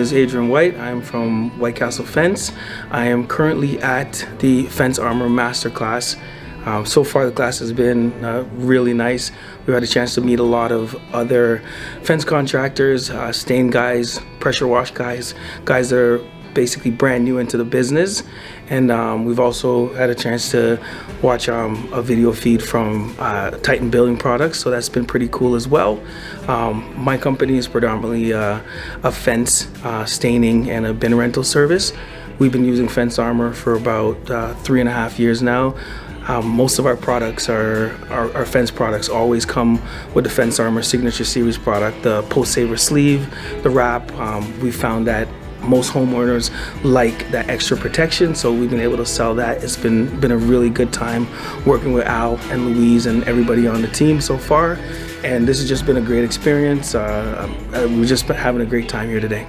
is Adrian Whyte. I'm from White Castle Fence. I am currently at the Fence Armor Masterclass. So far the class has been really nice. We've had a chance to meet a lot of other fence contractors, stain guys, pressure wash guys that are basically brand new into the business. And we've also had a chance to watch a video feed from Titan Building Products, so that's been pretty cool as well. My company is predominantly a fence staining and a bin rental service. We've been using Fence Armor for about 3.5 years now. Most of our products our fence products always come with the Fence Armor Signature Series product, the Post Saver sleeve, the wrap. We found that most homeowners like that extra protection, so we've been able to sell that. It's been a really good time working with Al and Louise and everybody on the team so far, and this has just been a great experience. We've just been having a great time here today.